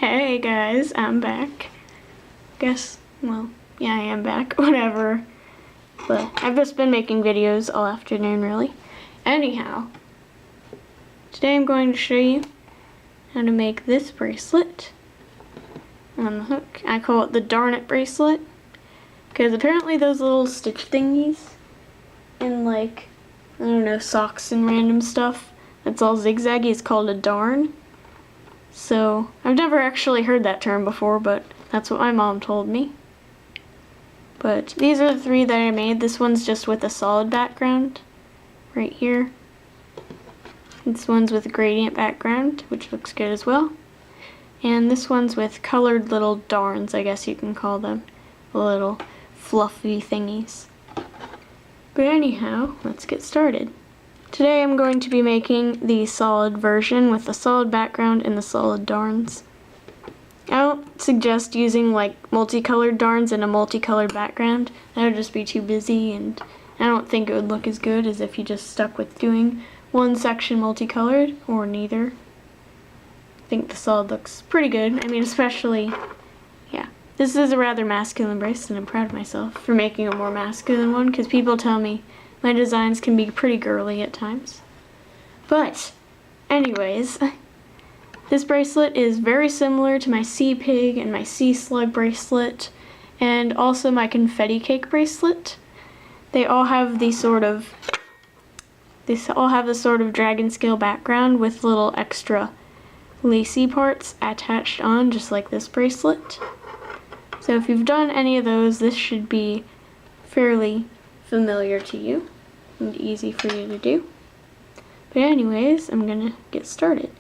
Hey guys, I'm back. Well, yeah, I am back, whatever. But I've just been making videos all afternoon, really. Anyhow, today I'm going to show you how to make this bracelet on the hook. I call it the Darn It bracelet, because apparently those little stitch thingies in, like, I don't know, socks and random stuff that's all zigzaggy is called a darn. So, I've never actually heard that term before, but that's what my mom told me. But these are the three that I made. This one's just with a solid background, right here. This one's with a gradient background, which looks good as well. And this one's with colored little darns, I guess you can call them. Little fluffy thingies. But anyhow, let's get started. Today I'm going to be making the solid version with the solid background and the solid darns. I don't suggest using like multicolored darns and a multicolored background. That would just be too busy, and I don't think it would look as good as if you just stuck with doing one section multicolored or neither. I think the solid looks pretty good. I mean, especially, yeah. This is a rather masculine bracelet, and I'm proud of myself for making a more masculine one, because people tell me my designs can be pretty girly at times. But, anyways, this bracelet is very similar to my Sea Pig and my Sea Slug bracelet, and also my Confetti Cake bracelet. They all have the sort of dragon scale background with little extra lacy parts attached on, just like this bracelet. So if you've done any of those, this should be fairly familiar to you and easy for you to do. But anyways, I'm gonna get started.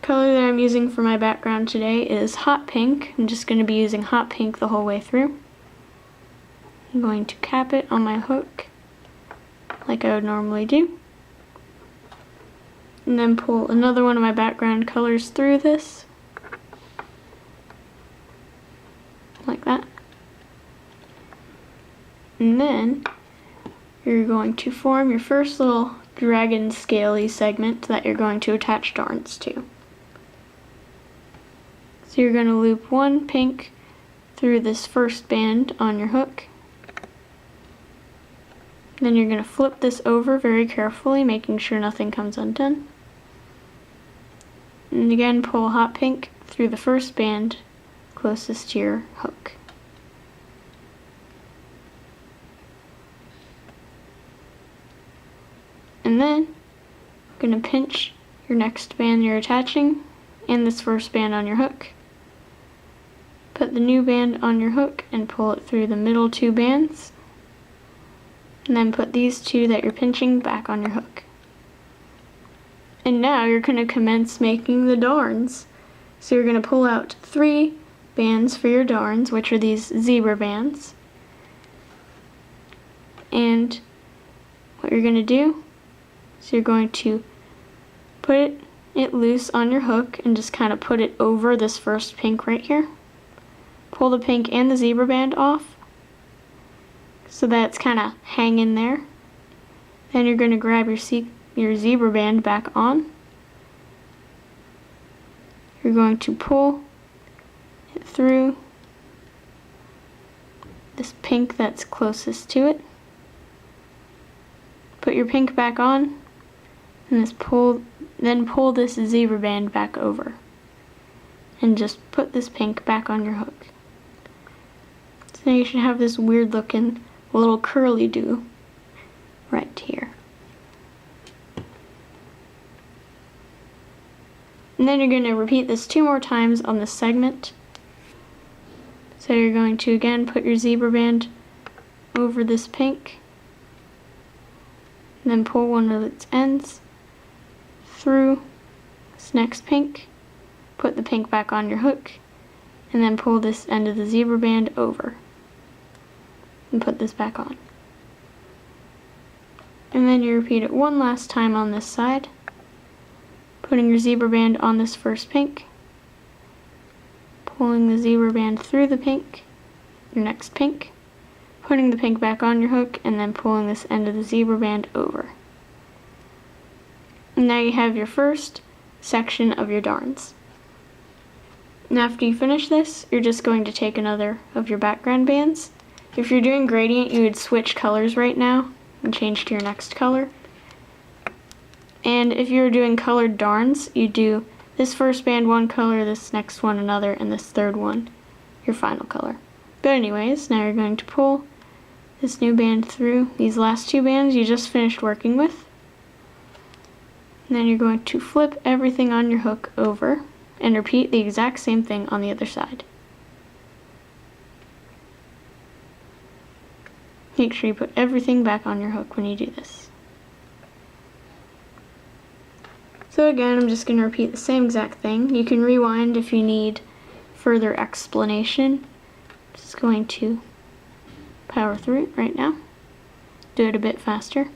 The color that I'm using for my background today is hot pink. I'm just gonna be using hot pink the whole way through. I'm going to cap it on my hook like I would normally do, and then pull another one of my background colors through this like that. And then you're going to form your first little dragon scaly segment that you're going to attach darns to. So you're going to loop one pink through this first band on your hook. Then you're going to flip this over very carefully, making sure nothing comes undone. And again, pull hot pink through the first band closest to your hook. And then you're going to pinch your next band you're attaching and this first band on your hook. Put the new band on your hook and pull it through the middle two bands. And then put these two that you're pinching back on your hook. And now you're going to commence making the darns. So you're going to pull out 3 bands for your darns, which are these zebra bands. And what you're going to do, so you're going to put it loose on your hook and just kind of put it over this first pink right here. Pull the pink and the zebra band off so that it's kind of hanging there. Then you're going to grab your zebra band back on. You're going to pull it through this pink that's closest to it. Put your pink back on, and then pull this zebra band back over. And just put this pink back on your hook. So now you should have this weird looking little curly do right here. And then you're going to repeat this 2 more times on this segment. So you're going to again put your zebra band over this pink, and then pull one of its ends through this next pink, put the pink back on your hook, and then pull this end of the zebra band over and put this back on. And then you repeat it one last time on this side, putting your zebra band on this first pink, pulling the zebra band through the pink, your next pink, putting the pink back on your hook, and then pulling this end of the zebra band over. And now you have your first section of your darns. And after you finish this, you're just going to take another of your background bands. If you're doing gradient, you would switch colors right now and change to your next color. And if you're doing colored darns, you do this first band one color, this next one another, and this third one your final color. But anyways, now you're going to pull this new band through these last two bands you just finished working with. And then you're going to flip everything on your hook over and repeat the exact same thing on the other side. Make sure you put everything back on your hook when you do this. So again, I'm just going to repeat the same exact thing. You can rewind if you need further explanation. Just going to power through it right now. Do it a bit faster.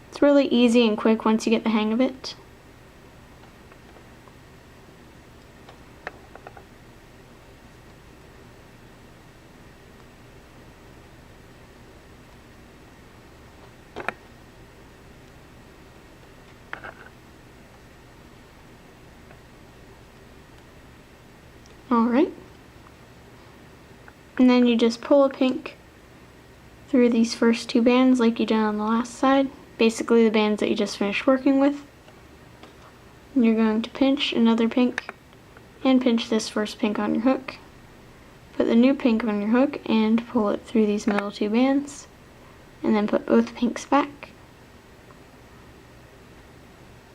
It's really easy and quick once you get the hang of it. Alright. And then you just pull a pink through these first two bands like you did on the last side. Basically the bands that you just finished working with. And you're going to pinch another pink and pinch this first pink on your hook. Put the new pink on your hook and pull it through these middle two bands. And then put both pinks back.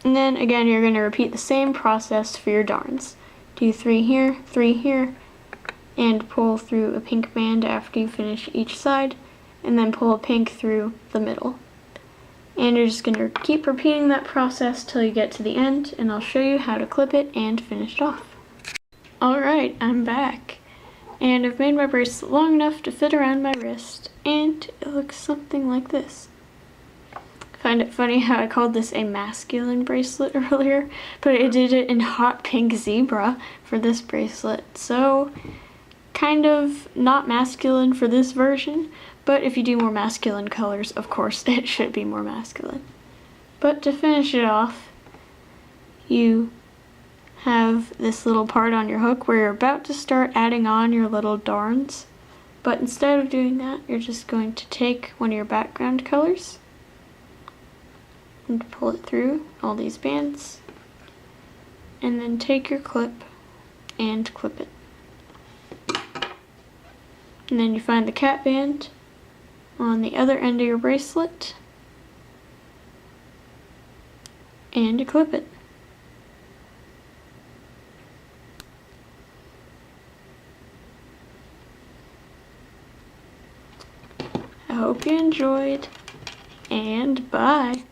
And then again you're going to repeat the same process for your darns. Do 3 here, and pull through a pink band after you finish each side, and then pull a pink through the middle. And you're just going to keep repeating that process till you get to the end, and I'll show you how to clip it and finish it off. Alright, I'm back. And I've made my bracelet long enough to fit around my wrist, and it looks something like this. I find it funny how I called this a masculine bracelet earlier, but I did it in hot pink zebra for this bracelet. So, kind of not masculine for this version, but if you do more masculine colors, of course it should be more masculine. But to finish it off, you have this little part on your hook where you're about to start adding on your little darns. But instead of doing that, you're just going to take one of your background colors and pull it through all these bands, and then take your clip and clip it. And then you find the cat band on the other end of your bracelet and you clip it. I hope you enjoyed, and bye.